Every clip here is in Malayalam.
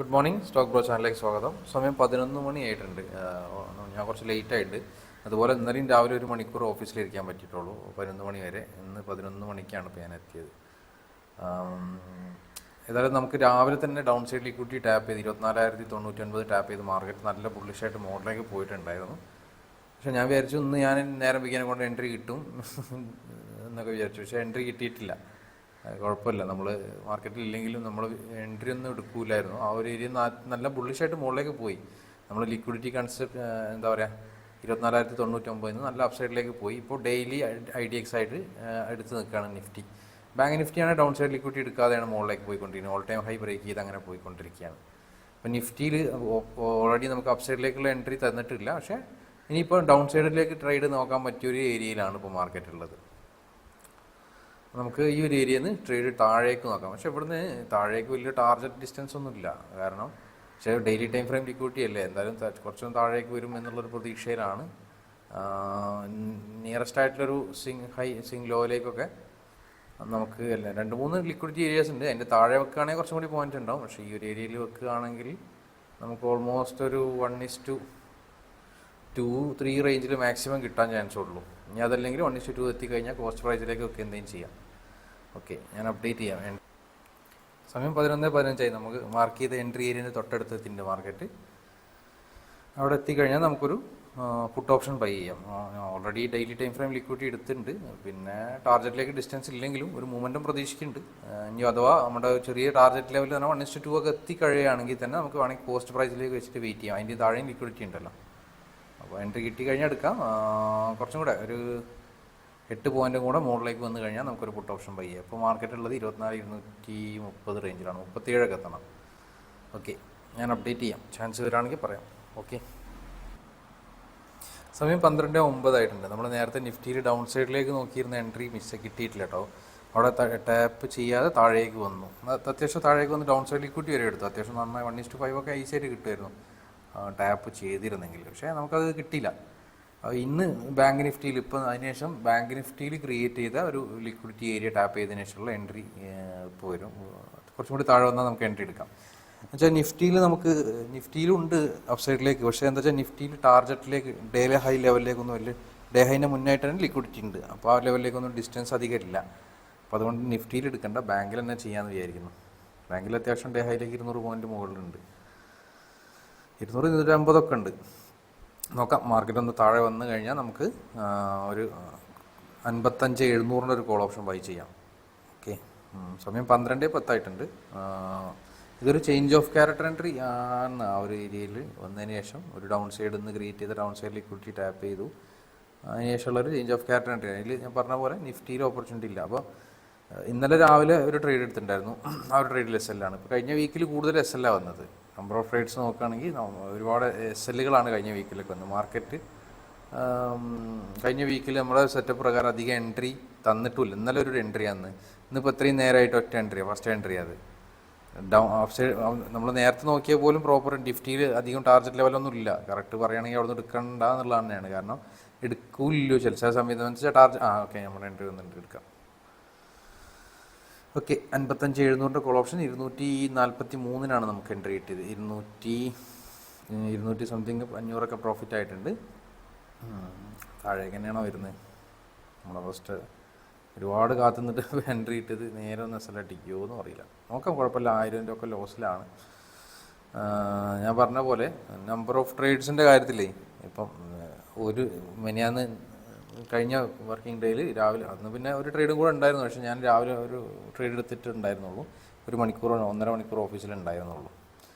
ഗുഡ് മോർണിംഗ് സ്റ്റോക്ക് ബ്രോ ചാനലിലേക്ക് സ്വാഗതം. സമയം 11 മണിയായിട്ടുണ്ട്. ഞാൻ കുറച്ച് ലേറ്റായിട്ട്, അതുപോലെ ഇന്നലെയും രാവിലെ 1 മണിക്കൂർ ഓഫീസിലിരിക്കാൻ പറ്റിയിട്ടുള്ളൂ, 11 മണി വരെ. ഇന്ന് 11 മണിക്കാണ് ഇപ്പോൾ ഞാൻ എത്തിയത്. ഏതായാലും നമുക്ക് രാവിലെ തന്നെ ഡൗൺ സൈഡ് ലിക്വിഡിറ്റി ടാപ്പ് ചെയ്ത് 24,099 ടാപ്പ് ചെയ്ത് മാർക്കറ്റ് നല്ല ബുള്ളിഷായിട്ട് മോഡലേക്ക് പോയിട്ടുണ്ടായിരുന്നു. പക്ഷേ ഞാൻ വിചാരിച്ചു ഇന്ന് ഞാൻ നേരം വയ്ക്കാനെ കൊണ്ട് എൻട്രി കിട്ടും എന്നൊക്കെ വിചാരിച്ചു. പക്ഷേ എൻട്രി കിട്ടിയിട്ടില്ല. കുഴപ്പമില്ല, നമ്മൾ മാർക്കറ്റിൽ ഇല്ലെങ്കിലും നമ്മൾ എൻട്രി ഒന്നും എടുക്കൂലായിരുന്നു. ആ ഒരു ഏരിയ നല്ല ബുള്ളിഷായിട്ട് മുകളിലേക്ക് പോയി. നമ്മൾ ലിക്വിഡിറ്റി കൺസെപ്റ്റ് എന്താ പറയുക, 24,099 നല്ല അപ്സൈഡിലേക്ക് പോയി. ഇപ്പോൾ ഡെയിലി IDX ആയിട്ട് എടുത്ത് നിൽക്കുകയാണ് നിഫ്റ്റി. ബാങ്ക് നിഫ്റ്റിയാണ് ഡൗൺ സൈഡ് ലിക്വിഡിറ്റി എടുക്കാതെയാണ് മുകളിലേക്ക് പോയിക്കൊണ്ടിരിക്കുന്നത്. ഓൾ ടൈം ഹൈ ബ്രേക്ക് ചെയ്ത് അങ്ങനെ പോയിക്കൊണ്ടിരിക്കുകയാണ്. അപ്പോൾ നിഫ്റ്റിയിൽ ഓൾറെഡി നമുക്ക് അപ്സൈഡിലേക്കുള്ള എൻട്രി തന്നിട്ടില്ല. പക്ഷേ ഇനിയിപ്പോൾ ഡൗൺ സൈഡിലേക്ക് ട്രേഡ് നോക്കാൻ പറ്റിയൊരു ഏരിയയിലാണ് ഇപ്പോൾ മാർക്കറ്റ് ഉള്ളത്. നമുക്ക് ഈ ഒരു ഏരിയയിൽ നിന്ന് ട്രേഡ് താഴേക്ക് നോക്കാം. പക്ഷേ ഇവിടുന്ന് താഴേക്ക് വലിയ ടാർഗറ്റ് ഡിസ്റ്റൻസ് ഒന്നുമില്ല. കാരണം പക്ഷേ ഡെയിലി ടൈം ഫ്രെയിം ലിക്വിഡിറ്റി അല്ലേ, എന്തായാലും കുറച്ചൊന്നും താഴേക്ക് വരും എന്നുള്ളൊരു പ്രതീക്ഷയിലാണ്. നിയറസ്റ്റ് ആയിട്ടുള്ളൊരു സ്വിംഗ് ലോയിലേക്കൊക്കെ നമുക്ക് 2-3 ലിക്വിഡിറ്റി ഏരിയാസ് ഉണ്ട്. അതിൻ്റെ താഴെ വെക്കുകയാണെങ്കിൽ കുറച്ചും കൂടി പോയിന്റ് ഉണ്ടാവും. പക്ഷേ ഈ ഒരു ഏരിയയിൽ വെക്കുകയാണെങ്കിൽ നമുക്ക് ഓൾമോസ്റ്റ് ഒരു 1:2-3 റേഞ്ചിൽ മാക്സിമം കിട്ടാൻ ചാൻസ് ഉള്ളൂ. ഇനി അതല്ലെങ്കിൽ 1:2 എത്തിക്കഴിഞ്ഞാൽ കോസ്റ്റ് പ്രൈസിലേക്ക് ഒക്കെ എന്തെങ്കിലും ചെയ്യാം. ഓക്കെ, ഞാൻ അപ്ഡേറ്റ് ചെയ്യാം. സമയം 11:15 നമുക്ക് മാർക്ക് ചെയ്ത എൻട്രി ഏരിയൻ്റെ തൊട്ടടുത്തെത്തിൻ്റെ മാർക്കറ്റ്. അവിടെ എത്തിക്കഴിഞ്ഞാൽ നമുക്കൊരു പുട്ട് ഓപ്ഷൻ ബൈ ചെയ്യാം. Already daily time frame liquidity എടുത്തിട്ടുണ്ട്. പിന്നെ ടാർഗറ്റിലേക്ക് ഡിസ്റ്റൻസ് ഇല്ലെങ്കിലും ഒരു മൂവ്മെൻറ്റും പ്രതീക്ഷിക്കുന്നുണ്ട്. ഇനി അഥവാ നമ്മുടെ ചെറിയ ടാർഗറ്റ് ലെവലിൽ തന്നെ 1:2 ഒക്കെ എത്തിക്കഴിയുകയാണെങ്കിൽ തന്നെ നമുക്ക് വേണമെങ്കിൽ കോസ്റ്റ് പ്രൈസിലേക്ക് വെച്ചിട്ട് വെയിറ്റ് ചെയ്യാം. അതിൻ്റെ താഴെയും ലിക്വിഡിറ്റി ഉണ്ടല്ലോ. അപ്പോൾ എൻട്രി കിട്ടി കഴിഞ്ഞാൽ എടുക്കാം. കുറച്ചും കൂടെ ഒരു 8 പോയിൻറ്റും കൂടെ മുകളിലേക്ക് വന്നു കഴിഞ്ഞാൽ നമുക്കൊരു പുട്ട് ഓപ്ഷൻ ബൈ ചെയ്യാം. ഇപ്പോൾ മാർക്കറ്റ് ഉള്ളത് 24,230 റേഞ്ചിലാണ്. 37 എത്തണം. ഓക്കെ, ഞാൻ അപ്ഡേറ്റ് ചെയ്യാം. ചാൻസ് വരാണെങ്കിൽ പറയാം. ഓക്കെ, സമയം 12:09 ആയിട്ടുണ്ട്. നമ്മൾ നേരത്തെ നിഫ്റ്റിയിൽ ഡൗൺ സൈഡിലേക്ക് നോക്കിയിരുന്ന എൻട്രി കിട്ടിയിട്ടില്ല കേട്ടോ. അവിടെ ടാപ്പ് ചെയ്യാതെ താഴേക്ക് വന്നു. അത്യാവശ്യം താഴേക്ക് വന്ന് ഡൗൺ സൈഡ് ലിക്വിഡിറ്റി വരെ എടുത്തു. അത്യാവശ്യം നന്നായി 1:5 ഒക്കെ ഈസിയായിട്ട് കിട്ടുമായിരുന്നു ടാപ്പ് ചെയ്തിരുന്നെങ്കിൽ. പക്ഷേ നമുക്കത് കിട്ടിയില്ല. ഇന്ന് ബാങ്ക് നിഫ്റ്റിയിൽ ഇപ്പോൾ അതിനുശേഷം ബാങ്ക് നിഫ്റ്റിയിൽ ക്രിയേറ്റ് ചെയ്ത ഒരു ലിക്വിഡിറ്റി ഏരിയ ടാപ്പ് ചെയ്തതിനു ശേഷമുള്ള എൻട്രി ഇപ്പോൾ വരും. കുറച്ചും കൂടി താഴെ വന്നാൽ നമുക്ക് എൻട്രി എടുക്കാം. എന്നുവെച്ചാൽ നിഫ്റ്റിയിലുണ്ട് അപ്സൈഡിലേക്ക്. പക്ഷേ എന്താ വെച്ചാൽ നിഫ്റ്റിയിൽ ടാർഗറ്റിലേക്ക് ഡെയിലി ഹൈ ലെവലിലേക്കൊന്നും വലിയ ഡേ ഹൈൻ്റെ മുന്നായിട്ട് തന്നെ ലിക്വിഡിറ്റി ഉണ്ട്. അപ്പോൾ ആ ലെവലിലേക്കൊന്നും ഡിസ്റ്റൻസ് അധികം ഇല്ല. അപ്പോൾ അതുകൊണ്ട് നിഫ്റ്റിയിൽ എടുക്കേണ്ട, ബാങ്കിൽ തന്നെ ചെയ്യാമെന്ന് വിചാരിക്കുന്നു. ബാങ്കിൽ അത്യാവശ്യം ഡേ ഹൈയിലേക്ക് 200 പോയിൻറ്റ് മുകളിലുണ്ട്. 200-250 ഒക്കെ ഉണ്ട്. നോക്കാം. മാർക്കറ്റ് ഒന്ന് താഴെ വന്നു കഴിഞ്ഞാൽ നമുക്ക് ഒരു 55,700 ഒരു കോൾ ഓപ്ഷൻ ബൈ ചെയ്യാം. ഓക്കെ, സമയം 12:10 ആയിട്ടുണ്ട്. ഇതൊരു ചേഞ്ച് ഓഫ് ക്യാരക്ടർ എൻട്രി ആണ്. ആ ഒരു ഏരിയയിൽ വന്നതിന് ശേഷം ഒരു ഡൗൺ സൈഡിൽ നിന്ന് ക്രിയേറ്റ് ചെയ്ത ഡൗൺ സൈഡ് ലിക്വിഡിറ്റി ടാപ്പ് ചെയ്തു. അതിന് ശേഷമുള്ളൊരു ചേഞ്ച് ഓഫ് ക്യാരക്ടർ എൻട്രി. അതിൽ ഞാൻ പറഞ്ഞ പോലെ നിഫ്റ്റിയിൽ ഓപ്പർച്യൂണിറ്റി ഇല്ല. അപ്പോൾ ഇന്നലെ രാവിലെ ഒരു ട്രേഡ് എടുത്തിട്ടുണ്ടായിരുന്നു. ആ ഒരു ട്രേഡിൽ SL ആണ്. ഇപ്പോൾ കഴിഞ്ഞ വീക്കിൽ കൂടുതൽ SL വന്നത്. നമ്പർ ഓഫ് ട്രേഡ്സ് നോക്കുകയാണെങ്കിൽ ഒരുപാട് SLകളാണ് കഴിഞ്ഞ വീക്കിലൊക്കെ വന്നത്. മാർക്കറ്റ് കഴിഞ്ഞ വീക്കിൽ നമ്മുടെ സെറ്റപ്പ് പ്രകാരം അധികം എൻട്രി തന്നിട്ടില്ല. ഇന്നലെ ഒരു എൻട്രി ആണ്. ഇന്നിപ്പോൾ ഇത്രയും നേരമായിട്ട് ഒറ്റ എൻട്രിയാണ്, ഫസ്റ്റ് എൻട്രി. അത് ഡൗൺ ഓഫ് സൈഡ് നമ്മൾ നേരത്തെ നോക്കിയാൽ പോലും പ്രോപ്പർ നിഫ്റ്റിയിൽ അധികം ടാർഗറ്റ് ലെവലൊന്നും ഇല്ല. കറക്റ്റ് പറയുകയാണെങ്കിൽ അവിടെ നിന്ന് എടുക്കണ്ട എന്നുള്ളത് തന്നെയാണ്. കാരണം എടുക്കൂല്ലോ ചില സമയത്ത് വെച്ചാൽ ഓക്കെ, നമ്മുടെ എൻട്രി വന്നിട്ട് എടുക്കാം. ഓക്കെ, 55,700 കോൾ ഓപ്ഷൻ 243 നമുക്ക് എൻട്രി കിട്ടിയത്. 200 സംതിങ് 500 പ്രോഫിറ്റ് ആയിട്ടുണ്ട്. താഴേക്ക് തന്നെയാണോ വരുന്നത്? നമ്മളെ ഫസ്റ്റ് ഒരുപാട് കാത്തുനിന്നിട്ട് എൻട്രി ഇട്ടത് നേരെ ഒന്ന് SL അടിക്കുമോ എന്ന് അറിയില്ല. നോക്കാം, കുഴപ്പമില്ല. 1000 ഒക്കെ ലോസിലാണ്. ഞാൻ പറഞ്ഞ പോലെ നമ്പർ ഓഫ് ട്രേഡ്സിൻ്റെ കാര്യത്തിലേ ഇപ്പം ഒരു മിനിയാന്ന് കഴിഞ്ഞ വർക്കിംഗ് ഡേയിൽ രാവിലെ അന്ന് പിന്നെ ഒരു ട്രേഡും കൂടെ ഉണ്ടായിരുന്നു. പക്ഷേ ഞാൻ രാവിലെ ഒരു ട്രേഡ് എടുത്തിട്ടുണ്ടായിരുന്നുള്ളൂ. 1 മണിക്കൂർ 1.5 മണിക്കൂർ ഓഫീസിലുണ്ടായിരുന്നുള്ളൂ.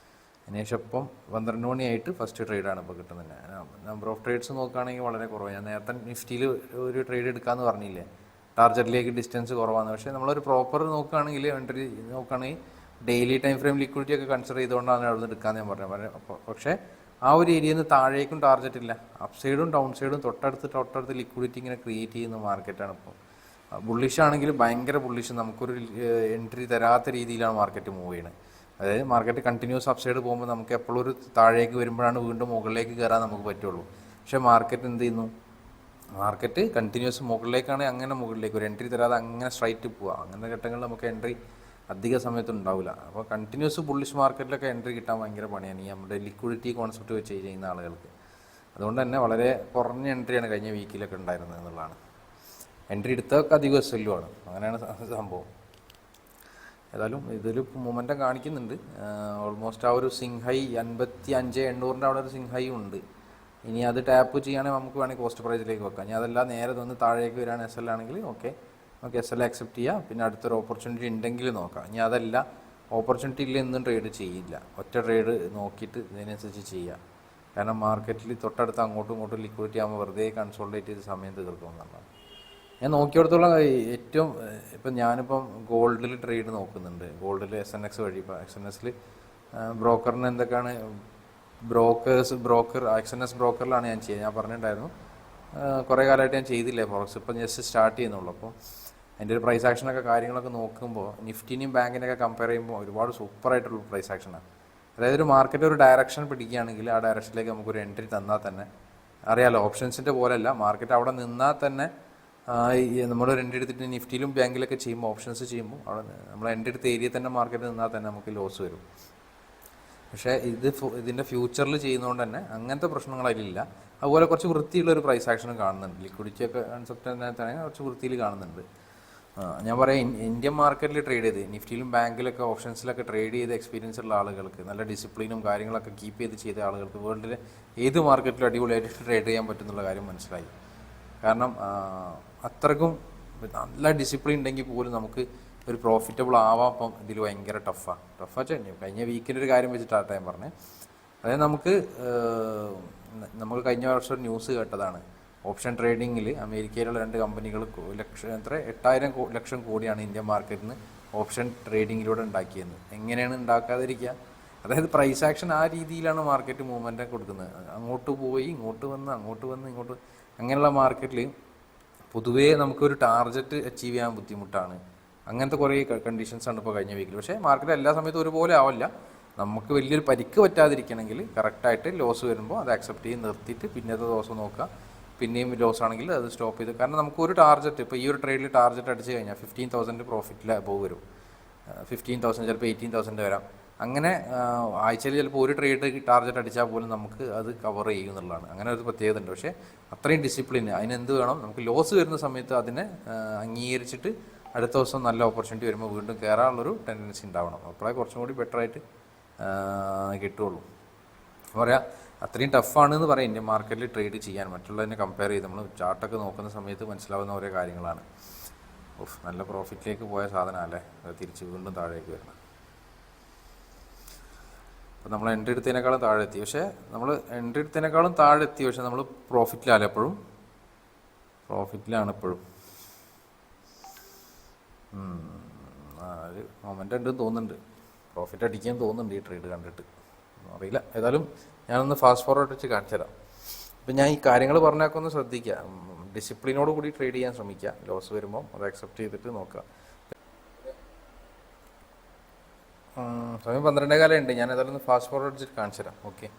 അതിനുശേഷം ഇപ്പം 12 മണിയായിട്ട് ഫസ്റ്റ് ട്രേഡാണ് ഇപ്പോൾ കിട്ടുന്നത്. നമ്പർ ഓഫ് ട്രേഡ്സ് നോക്കുകയാണെങ്കിൽ വളരെ കുറവാണ്. ഞാൻ നേരത്തെ നിഫ്റ്റിയിൽ ഒരു ട്രേഡ് എടുക്കാമെന്ന് പറഞ്ഞില്ലേ, ടാർഗറ്റിലേക്ക് ഡിസ്റ്റൻസ് കുറവാണ്. പക്ഷേ നമ്മളൊരു പ്രോപ്പർ നോക്കുകയാണെങ്കിൽ എൻട്രി നോക്കുകയാണെങ്കിൽ ഡെയിലി ടൈം ഫ്രെയിം ലിക്വിഡിറ്റി ഒക്കെ കൺസിഡർ ചെയ്തുകൊണ്ടാണ് അവിടെ നിന്ന് എടുക്കാമെന്ന് ഞാൻ പറഞ്ഞത്. പക്ഷേ ആ ഒരു ഏരിയയിൽ നിന്ന് താഴേക്കും ടാർഗറ്റ് ഇല്ല. അപ്സൈഡും ഡൗൺ സൈഡും തൊട്ടടുത്ത് ലിക്വിഡിറ്റി ഇങ്ങനെ ക്രിയേറ്റ് ചെയ്യുന്ന മാർക്കറ്റാണ് ഇപ്പോൾ. ബുള്ളിഷ് ആണെങ്കിൽ ഭയങ്കര ബുള്ളിഷ്, നമുക്കൊരു എൻട്രി തരാത്ത രീതിയിലാണ് മാർക്കറ്റ് മൂവ് ചെയ്യുന്നത്. അതായത് മാർക്കറ്റ് കണ്ടിന്യൂസ് അപ്സൈഡ് പോകുമ്പോൾ നമുക്ക് എപ്പോഴും ഒരു താഴേക്ക് വരുമ്പോഴാണ് വീണ്ടും മുകളിലേക്ക് കയറാൻ നമുക്ക് പറ്റുള്ളൂ. പക്ഷേ മാർക്കറ്റ് എന്ത് ചെയ്യുന്നു, മാർക്കറ്റ് കണ്ടിന്യൂസ് മുകളിലേക്കാണെങ്കിൽ അങ്ങനെ മുകളിലേക്ക് ഒരു എൻട്രി തരാതെ അങ്ങനെ സ്ട്രൈറ്റ് പോവുക. അങ്ങനെ ഘട്ടങ്ങളിൽ നമുക്ക് എൻട്രി അധിക സമയത്ത് ഉണ്ടാവില്ല. അപ്പോൾ കണ്ടിന്യൂസ് ബുള്ളിഷ് മാർക്കറ്റിലൊക്കെ എൻട്രി കിട്ടാൻ ഭയങ്കര പണിയാണ് ഈ നമ്മുടെ ലിക്വിഡിറ്റി കോൺസെപ്റ്റ് വെച്ച് ചെയ്യുന്ന ആളുകൾക്ക്. അതുകൊണ്ട് തന്നെ വളരെ കുറഞ്ഞ എൻട്രിയാണ് കഴിഞ്ഞ വീക്കിലൊക്കെ ഉണ്ടായിരുന്നത് എന്നുള്ളതാണ്. എൻട്രി എടുത്തൊക്കെ അധികം എസ് എല്ലും ആണ്, അങ്ങനെയാണ് സംഭവം. ഏതായാലും ഇതിൽ മൊമെൻറ്റം കാണിക്കുന്നുണ്ട്. ഓൾമോസ്റ്റ് ആ ഒരു സിംഹൈ 55,800 അവിടെ ഒരു സിംഹൈ ഉണ്ട്. ഇനി അത് ടാപ്പ് ചെയ്യുകയാണെങ്കിൽ നമുക്ക് വേണമെങ്കിൽ കോസ്റ്റ് പ്രൈസിലേക്ക് വെക്കാം. ഇനി അതെല്ലാം നേരെ ഒന്ന് താഴേക്ക് വരികയാണ് എസ് എൽ ആണെങ്കിൽ ഓക്കെ, നമുക്ക് എസ് എൽ ആക്സെപ്റ്റ് ചെയ്യാം. പിന്നെ അടുത്തൊരു ഓപ്പർച്യൂണിറ്റി ഉണ്ടെങ്കിൽ നോക്കാം. ഇനി അതല്ല, ഓപ്പർച്യൂണിറ്റി ഇല്ല എന്നും ട്രേഡ് ചെയ്യില്ല, ഒറ്റ ട്രേഡ് നോക്കിയിട്ട് ഇതിനനുസരിച്ച് ചെയ്യാം. കാരണം മാർക്കറ്റിൽ തൊട്ടടുത്ത് അങ്ങോട്ടും ഇങ്ങോട്ടും ലിക്വിഡിറ്റി ആകുമ്പോൾ വെറുതെ കൺസോൾട്ടേറ്റ് ചെയ്ത് സമയം തീർക്കുമെന്നുള്ളതാണ്. ഞാൻ നോക്കിയെടുത്തോളം ഏറ്റവും ഇപ്പം ഞാനിപ്പം ഗോൾഡിൽ ട്രേഡ് നോക്കുന്നുണ്ട്. ഗോൾഡിൽ SNX വഴി ഇപ്പോൾ XNSൽ ബ്രോക്കറിന് എന്തൊക്കെയാണ് ബ്രോക്കർ XNS ബ്രോക്കറിലാണ് ഞാൻ ചെയ്യുന്നത്. ഞാൻ പറഞ്ഞിട്ടുണ്ടായിരുന്നു കുറേ കാലമായിട്ട് ഞാൻ ചെയ്തില്ലേ ഫോറക്സ്, ഇപ്പം ജസ്റ്റ് സ്റ്റാർട്ട് ചെയ്യുന്നുള്ളൂ. അപ്പോൾ അതിൻ്റെ ഒരു പ്രൈസ് ആക്ഷനൊക്കെ കാര്യങ്ങളൊക്കെ നോക്കുമ്പോൾ നിഫ്റ്റിനെയും ബാങ്കിനെയൊക്കെ കമ്പയർ ചെയ്യുമ്പോൾ ഒരുപാട് സൂപ്പറായിട്ടുള്ള പ്രൈസ് ആക്ഷനാണ്. അതായത് ഒരു മാർക്കറ്റ് ഒരു ഡയറക്ഷൻ പിടിക്കുകയാണെങ്കിൽ ആ ഡയറക്ഷനിലേക്ക് നമുക്കൊരു എൻട്രി തന്നാൽ തന്നെ അറിയാമല്ലോ, ഓപ്ഷൻസിൻ്റെ പോലെയല്ല, മാർക്കറ്റ് അവിടെ നിന്നാൽ തന്നെ നമ്മളൊരു എൻട്രി എടുത്തിട്ട് നിഫ്റ്റിയിലും ബാങ്കിലൊക്കെ ചെയ്യുമ്പോൾ ഓപ്ഷൻസ് ചെയ്യുമ്പോൾ അവിടെ നമ്മൾ എൻട്രി എടുത്ത ഏരിയ തന്നെ മാർക്കറ്റ് നിന്നാൽ തന്നെ നമുക്ക് ലോസ് വരും. പക്ഷേ ഇതിൻ്റെ ഫ്യൂച്ചറിൽ ചെയ്യുന്നതുകൊണ്ട് തന്നെ അങ്ങനത്തെ പ്രശ്നങ്ങൾ അതിലില്ല. അതുപോലെ കുറച്ച് വൃത്തിയുള്ള ഒരു പ്രൈസ് ആക്ഷനും കാണുന്നുണ്ട്. ലിക്വിഡിറ്റി ഒക്കെ കൺസെപ്റ്റ് തന്നെ കുറച്ച് വൃത്തിയിൽ കാണുന്നുണ്ട്. ഞാൻ പറയാം, ഇന്ത്യൻ മാർക്കറ്റിൽ ട്രേഡ് ചെയ്ത് നിഫ്റ്റിയിലും ബാങ്കിലൊക്കെ ഓപ്ഷൻസിലൊക്കെ ട്രേഡ് ചെയ്ത് എക്സ്പീരിയൻസ് ഉള്ള ആളുകൾക്ക്, നല്ല ഡിസിപ്ലിനും കാര്യങ്ങളൊക്കെ കീപ്പ് ചെയ്ത ആളുകൾക്ക് വേൾഡിലെ ഏത് മാർക്കറ്റിലും അടിപൊളിയായിട്ട് ട്രേഡ് ചെയ്യാൻ പറ്റുന്നുള്ള കാര്യം മനസ്സിലായി. കാരണം അത്രക്കും നല്ല ഡിസിപ്ലിൻ ഉണ്ടെങ്കിൽ പോലും നമുക്ക് ഒരു പ്രോഫിറ്റബിൾ ആവാം. അപ്പം ഇതിൽ ഭയങ്കര ടഫാ കഴിഞ്ഞ വീക്കിൻ്റെ ഒരു കാര്യം വെച്ചിട്ടാട്ടെ ഞാൻ പറഞ്ഞത്. അതായത് നമ്മൾ കഴിഞ്ഞ വർഷം ഒരു ന്യൂസ് കേട്ടതാണ്. ഓപ്ഷൻ ട്രേഡിങ്ങിൽ അമേരിക്കയിലുള്ള 2 കമ്പനികൾ 8,000 ലക്ഷം കോടിയാണ് ഇന്ത്യൻ മാർക്കറ്റിൽ നിന്ന് ഓപ്ഷൻ ട്രേഡിങ്ങിലൂടെ ഉണ്ടാക്കിയെന്ന്. എങ്ങനെയാണ് ഉണ്ടാക്കാതിരിക്കുക? അതായത് പ്രൈസ് ആക്ഷൻ ആ രീതിയിലാണ് മാർക്കറ്റ് മൂവ്മെൻറ്റ് കൊടുക്കുന്നത്. അങ്ങോട്ട് പോയി ഇങ്ങോട്ട് വന്ന് ഇങ്ങോട്ട് അങ്ങനെയുള്ള മാർക്കറ്റിൽ പൊതുവേ നമുക്കൊരു ടാർഗറ്റ് അച്ചീവ് ചെയ്യാൻ ബുദ്ധിമുട്ടാണ്. അങ്ങനത്തെ കുറേ കണ്ടീഷൻസാണ് ഇപ്പോൾ കഴിഞ്ഞ വീക്കിൽ. പക്ഷേ മാർക്കറ്റ് എല്ലാ സമയത്തും ഒരുപോലെ ആവില്ല. നമുക്ക് വലിയൊരു പരിക്ക് പറ്റാതിരിക്കണമെങ്കിൽ കറക്റ്റായിട്ട് ലോസ് വരുമ്പോൾ അത് അക്സെപ്റ്റ് ചെയ്ത് നിർത്തിയിട്ട് പിന്നത്തെ ദിവസം നോക്കുക. പിന്നെയും ലോസ് ആണെങ്കിൽ അത് സ്റ്റോപ്പ് ചെയ്ത്, കാരണം നമുക്കൊരു ടാർഗറ്റ്, ഇപ്പോൾ ഈ ഒരു ട്രേഡിൽ ടാർഗറ്റ് അടിച്ച് കഴിഞ്ഞാൽ 15,000 പ്രോഫിറ്റിൽ അബോവ് വരും. 15,000 ചിലപ്പോൾ 18,000 വരാം. അങ്ങനെ ആഴ്ചയിൽ ചിലപ്പോൾ ഒരു ട്രേഡ് ടാർഗറ്റ് അടിച്ചാൽ പോലും നമുക്ക് അത് കവർ ചെയ്യുന്നുള്ളതാണ്. അങ്ങനെ ഒരു പ്രത്യേകത ഉണ്ട്. പക്ഷേ അത്രയും ഡിസിപ്ലിൻ അതിനെന്ത് വേണം, നമുക്ക് ലോസ് വരുന്ന സമയത്ത് അതിനെ അംഗീകരിച്ചിട്ട് അടുത്ത ദിവസം നല്ല ഓപ്പർച്യൂണിറ്റി വരുമ്പോൾ വീണ്ടും കയറാനുള്ളൊരു ടെൻഡൻസി ഉണ്ടാവണം. അപ്പോഴേ കുറച്ചും കൂടി ബെറ്ററായിട്ട് കിട്ടുള്ളൂ. പറയാം, അത്രയും ടഫാണെന്ന് പറയാം ഇന്ത്യൻ മാർക്കറ്റിൽ ട്രേഡ് ചെയ്യാൻ. മറ്റുള്ളതിനെ കമ്പയർ ചെയ്ത് നമ്മൾ ചാർട്ടൊക്കെ നോക്കുന്ന സമയത്ത് മനസ്സിലാവുന്ന ഓരോ കാര്യങ്ങളാണ്. നല്ല പ്രോഫിറ്റിലേക്ക് പോയ സാധനമല്ലേ അത് തിരിച്ച് വീണ്ടും താഴേക്ക് വരണം. അപ്പോൾ നമ്മൾ എൻട്രി എടുത്തതിനേക്കാളും താഴെ എത്തി. പക്ഷേ നമ്മൾ എൻട്രി എടുത്തതിനേക്കാളും താഴെ എത്തി, പക്ഷേ നമ്മൾ പ്രോഫിറ്റിലാണ് എപ്പോഴും. ഒരു മൊമെൻ്റ് ഉണ്ടെന്ന് തോന്നുന്നുണ്ട്, പ്രോഫിറ്റ് അടിക്കാൻ തോന്നുന്നുണ്ട് ഈ ട്രേഡ് കണ്ടിട്ട്, അറിയില്ല. ഏതായാലും ഞാനൊന്ന് ഫാസ്റ്റ് ഫോർവേഡ് വെച്ച് കാണിച്ചു തരാം. അപ്പം ഞാൻ ഈ കാര്യങ്ങൾ പറഞ്ഞൊക്കെ ഒന്ന് ശ്രദ്ധിക്കുക, ഡിസിപ്ലിനോട് കൂടി ട്രേഡ് ചെയ്യാൻ ശ്രമിക്കുക. ലോസ് വരുമ്പോൾ അത് അക്സെപ്റ്റ് ചെയ്തിട്ട് നോക്കുക. സമയം 12:15 ഉണ്ട്. ഞാൻ ഏതായാലും ഒന്ന് ഫാസ്റ്റ് ഫോർവേഡ് വെച്ചിട്ട് കാണിച്ചു തരാം. ഓക്കെ.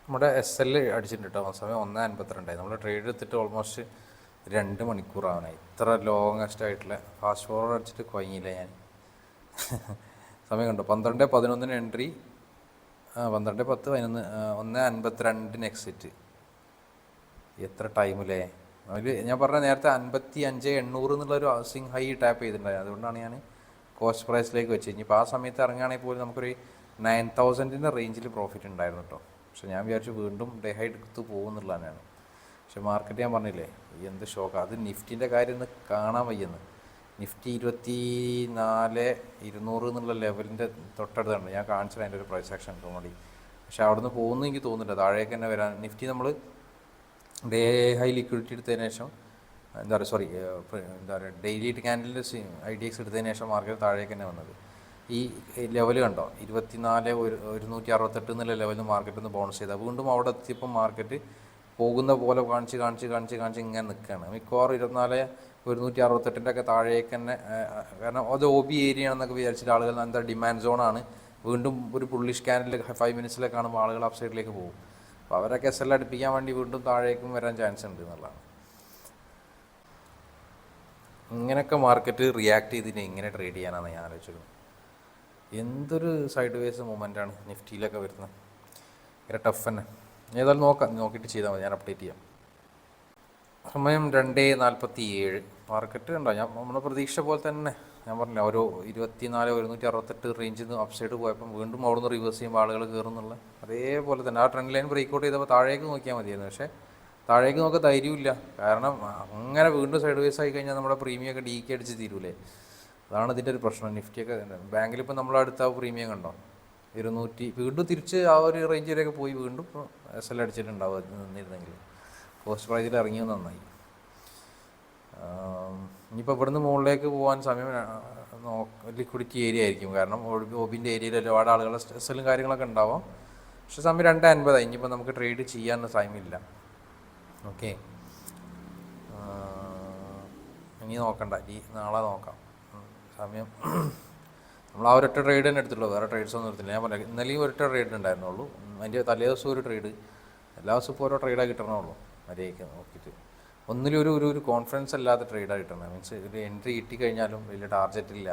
നമ്മുടെ SL അടിച്ചിട്ടുണ്ട് കേട്ടോ. സമയം 1:52. നമ്മൾ ട്രേഡ് എടുത്തിട്ട് ഓൾമോസ്റ്റ് 2 മണിക്കൂറാവാനായി. ഇത്ര ലോങ്ങസ്റ്റ് ആയിട്ടുള്ള ഫാസ്റ്റ് ഫോർവേഡ് അടിച്ചിട്ട് കുഴങ്ങിയില്ല ഞാൻ. സമയം കണ്ടോ, 12:11 എൻട്രി, 12:10, 11, 1:52 എക്സിറ്റ്. എത്ര ടൈമില്ലേ? അതിൽ ഞാൻ പറഞ്ഞ നേരത്തെ 55,800 എന്നുള്ളൊരു ഹൗസിംഗ് ഹൈ ടാപ്പ് ചെയ്തിട്ടുണ്ടായിരുന്നു. അതുകൊണ്ടാണ് ഞാൻ കോസ്റ്റ് പ്രൈസിലേക്ക് വെച്ചത്. ഇനിയിപ്പോൾ ആ സമയത്ത് ഇറങ്ങുകയാണെങ്കിൽ പോലും നമുക്കൊരു 9,000 റേഞ്ചിൽ പ്രോഫിറ്റ് ഉണ്ടായിരുന്നു കേട്ടോ. പക്ഷെ ഞാൻ വിചാരിച്ചു വീണ്ടും ഡേ ഹൈ എടുത്ത് പോകുന്നുള്ളതാണ്. പക്ഷെ മാർക്കറ്റ് ഞാൻ പറഞ്ഞില്ലേ എന്ത് ഷോക്ക്. അത് നിഫ്റ്റിൻ്റെ കാര്യം ഒന്ന് കാണാൻ വയ്യെന്ന്. നിഫ്റ്റി 24,200 എന്നുള്ള ലെവലിൻ്റെ തൊട്ടടുത്താണ് ഞാൻ കാണിച്ചത് അതിൻ്റെ ഒരു പ്രൈസ് ആക്ഷൻ തോന്നി. പക്ഷെ അവിടെ നിന്ന് പോകുന്നു എനിക്ക് തോന്നുന്നില്ല, താഴേക്ക് തന്നെ വരാൻ. നിഫ്റ്റി നമ്മൾ ഡേ ഹൈ ലിക്വിഡിറ്റി എടുത്തതിന് ശേഷം എന്താ പറയുക ഡെയിലി ക്യാൻഡലിൻ്റെ IDX എടുത്തതിന് ശേഷം മാർക്കറ്റ് താഴേക്ക് തന്നെ വന്നത്. ഈ ലെവൽ കണ്ടോ 24,168 എന്നുള്ള ലെവലിൽ മാർക്കറ്റ് ഒന്ന് ബൗൺസ് ചെയ്താൽ വീണ്ടും അവിടെ എത്തിയപ്പോൾ മാർക്കറ്റ് പോകുന്ന പോലെ കാണിച്ച് ഇങ്ങനെ നിൽക്കുകയാണ്. മിക്കവാറും 24,168 ഒക്കെ താഴേക്ക് തന്നെ. കാരണം അത് OB ഏരിയ ആണെന്നൊക്കെ വിചാരിച്ചിട്ട് ആളുകൾ എന്താ ഡിമാൻഡ് സോണാണ്. വീണ്ടും ഒരു പുള്ളിഷ് ക്യാൻഡിൽ 5 മിനിറ്റ്സിലൊക്കെ കാണുമ്പോൾ ആളുകൾ അപ്പ് സൈഡിലേക്ക് പോകും. അപ്പോൾ അവരൊക്കെ SL അടുപ്പിക്കാൻ വേണ്ടി വീണ്ടും താഴേക്കും വരാൻ ചാൻസ് ഉണ്ട് എന്നുള്ളതാണ്. ഇങ്ങനെയൊക്കെ മാർക്കറ്റ് റിയാക്ട് ചെയ്തിട്ട് എങ്ങനെ ട്രേഡ് ചെയ്യാനാണ് ഞാൻ ആലോചിച്ചത്. എന്തൊരു സൈഡ് വേസ് മൂവ്മെൻറ്റാണ് നിഫ്റ്റിയിലൊക്കെ വരുന്നത്. ഭയങ്കര ടഫ് തന്നെ. ഏതായാലും നോക്കിയിട്ട് ചെയ്താൽ മതി, ഞാൻ അപ്ഡേറ്റ് ചെയ്യാം. സമയം 2:47. മാർക്കറ്റ് ഉണ്ടോ നമ്മുടെ പ്രതീക്ഷ പോലെ തന്നെ. ഞാൻ പറഞ്ഞില്ല ഒരു 24,168 റേഞ്ചിൽ നിന്ന് അപ്സൈഡ് പോയപ്പം വീണ്ടും അവിടെ നിന്ന് റിവേഴ്സ് ചെയ്യുമ്പോൾ ആളുകൾ കയറുന്നുള്ള അതേപോലെ തന്നെ ആ ട്രെൻഡ് ലൈൻ ബ്രേക്ക് ഔട്ട് ചെയ്തപ്പോൾ താഴേക്ക് നോക്കിയാൽ മതിയായിരുന്നു. പക്ഷേ താഴേക്ക് നോക്കാൻ ധൈര്യമില്ല. കാരണം അങ്ങനെ വീണ്ടും സൈഡ് വേസ് ആയി കഴിഞ്ഞാൽ നമ്മുടെ പ്രീമിയം ഒക്കെ DK അടിച്ച് തീരൂലേ. അതാണ് ഇതിൻ്റെ ഒരു പ്രശ്നം. നിഫ്റ്റിയൊക്കെ ബാങ്കിലിപ്പോൾ നമ്മളടുത്ത പ്രീമിയം കണ്ടോ 200, വീണ്ടും തിരിച്ച് ആ ഒരു റേഞ്ചിലേക്ക് പോയി വീണ്ടും SL അടിച്ചിട്ടുണ്ടാവും. അത് നിന്നിരുന്നെങ്കിൽ കോസ്റ്റ് പ്രൈസിൽ ഇറങ്ങിയത് നന്നായി. ഇനിയിപ്പോൾ ഇവിടുന്ന് മുകളിലേക്ക് പോകാൻ സമയം ലിക്വിഡിറ്റി ഏരിയ ആയിരിക്കും. കാരണം OBൻ്റെ ഏരിയയിൽ ഒരുപാട് ആളുകളുടെ SLും കാര്യങ്ങളൊക്കെ ഉണ്ടാവാം. പക്ഷെ സമയം 2:50. ഇനിയിപ്പോൾ നമുക്ക് ട്രേഡ് ചെയ്യാനുള്ള ടൈമില്ല. ഓക്കെ, ഇനി നോക്കണ്ട, നാളെ നോക്കാം. സമയം നമ്മൾ ആ ഒരൊറ്റ ട്രേഡ് തന്നെ എടുത്തുള്ളൂ, വേറെ ട്രേഡ്സ് ഒന്നും എടുത്തില്ല. ഞാൻ പറയാം ഇന്നലെയും ഒരൊറ്റ ട്രേഡ് ഉണ്ടായിരുന്നുള്ളൂ. അതിൻ്റെ തലേ ദിവസം ഒരു ട്രേഡ്, എല്ലാ ദിവസവും ഇപ്പോൾ ഓരോ ട്രേഡാണ് കിട്ടണുള്ളൂ. മര്യാദയ്ക്ക് നോക്കിയിട്ട് ഒന്നിലും ഒരു കോൺഫിഡൻസ് അല്ലാത്ത ട്രേഡാണ് കിട്ടുന്നത്. മീൻസ് ഒരു എൻട്രി കിട്ടിക്കഴിഞ്ഞാലും വലിയ ടാർഗറ്റ് ഇല്ല.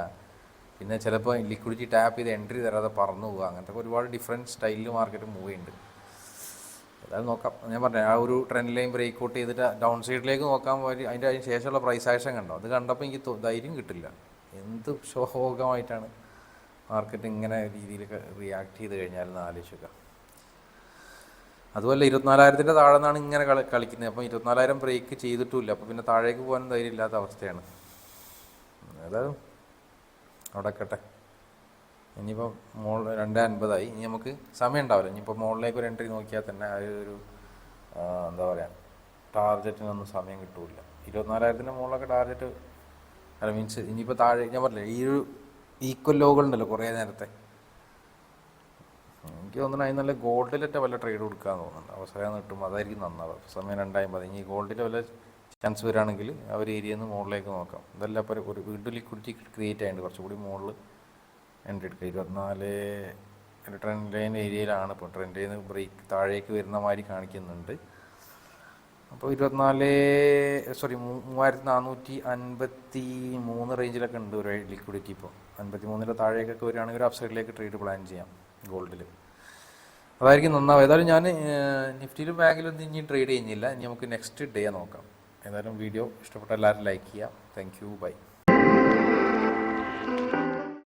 പിന്നെ ചിലപ്പോൾ ലിക്വിഡിറ്റി ടാപ്പ് ചെയ്ത് എൻട്രി തരാതെ പറന്നു പോവുക. അങ്ങനത്തെ ഒരുപാട് ഡിഫറെൻറ്റ് സ്റ്റൈലിൽ മാർക്കറ്റ് മൂവ് ചെയ്യുന്നുണ്ട്. ഏതായാലും നോക്കാം. ഞാൻ പറഞ്ഞത് ആ ഒരു ട്രെൻഡ് ലൈൻ ബ്രേക്ക് ഔട്ട് ചെയ്തിട്ട് ഡൗൺ സൈഡിലേക്ക് നോക്കാൻ പോയി അതിന് ശേഷമുള്ള പ്രൈസ് ആക്ഷൻ കണ്ടോ. അത് കണ്ടപ്പോൾ എനിക്ക് ധൈര്യം കിട്ടില്ല. എന്ത് ശോകമായിട്ടാണ് മാർക്കറ്റ് ഇങ്ങനെ രീതിയിലൊക്കെ റിയാക്ട് ചെയ്ത് കഴിഞ്ഞാലെന്ന് ആലോചിക്കുക. അതുപോലെ 24,000 താഴെ നിന്നാണ് ഇങ്ങനെ കളിക്കുന്നത്. അപ്പം 24,000 ബ്രേക്ക് ചെയ്തിട്ടുമില്ല. അപ്പോൾ പിന്നെ താഴേക്ക് പോകാനും ധൈര്യം ഇല്ലാത്ത അവസ്ഥയാണ്. ഏതായാലും അവിടെ കട്ടെ. ഇനിയിപ്പോൾ 2:50. ഇനി നമുക്ക് സമയം ഉണ്ടാവില്ല. ഇനിയിപ്പോൾ മുകളിലേക്ക് ഒരു എൻട്രി നോക്കിയാൽ തന്നെ ഒരു എന്താ പറയുക ടാർഗറ്റിനൊന്നും സമയം കിട്ടില്ല. 24,000 മുകളിലൊക്കെ ടാർഗറ്റ് അല്ല. മീൻസ് ഇനിയിപ്പോൾ താഴെ ഞാൻ പറഞ്ഞില്ല ഈ ഒരു ഈക്വൽ ലോകളുണ്ടല്ലോ കുറേ നേരത്തെ. എനിക്ക് തോന്നുന്നു അതിന് നല്ല ഗോൾഡിലൊക്കെ വല്ല ട്രേഡ് കൊടുക്കാമെന്ന് തോന്നുന്നുണ്ട്. അവസരം കിട്ടുമ്പോൾ അതായിരിക്കും നന്നാവുക. സമയം 2:50. ഇനി ഗോൾഡിൽ വല്ല ചാൻസ് വരികയാണെങ്കിൽ ആ ഒരു ഏരിയയിൽ നിന്ന് മുകളിലേക്ക് നോക്കാം. ഇതെല്ലാം ഇപ്പോൾ ഒരു വീണ്ടും ലിക്വിഡിറ്റി ക്രിയേറ്റ് ആയിട്ടുണ്ട്. കുറച്ചുകൂടി മുകളിൽ എൻട്രി എടുക്കുക. 24 ട്രെൻഡ് ലൈൻ ഏരിയയിലാണ് ഇപ്പോൾ. ട്രെൻഡ് ലൈൻ ബ്രേക്ക് താഴേക്ക് വരുന്ന മാതിരി കാണിക്കുന്നുണ്ട്. അപ്പോൾ 3,453 റേഞ്ചിലൊക്കെ ഉണ്ട് ഒരു ലിക്വിഡിറ്റി. ഇപ്പോൾ 53 താഴേക്കൊക്കെ വരികയാണെങ്കിൽ ഒരു അപ്സൈഡിലേക്ക് ട്രേഡ് പ്ലാൻ ചെയ്യാം ഗോൾഡിൽ. അതായിരിക്കും നന്നാവും. ഏതായാലും ഞാൻ നിഫ്റ്റിയിലും ബാങ്കിലൊന്നും ഇനി ട്രേഡ് ചെയ്യുന്നില്ല. ഇനി നമുക്ക് നെക്സ്റ്റ് ഡേ നോക്കാം. ഏതായാലും വീഡിയോ ഇഷ്ടപ്പെട്ട എല്ലാവരും ലൈക്ക് ചെയ്യുക. Thank you, by.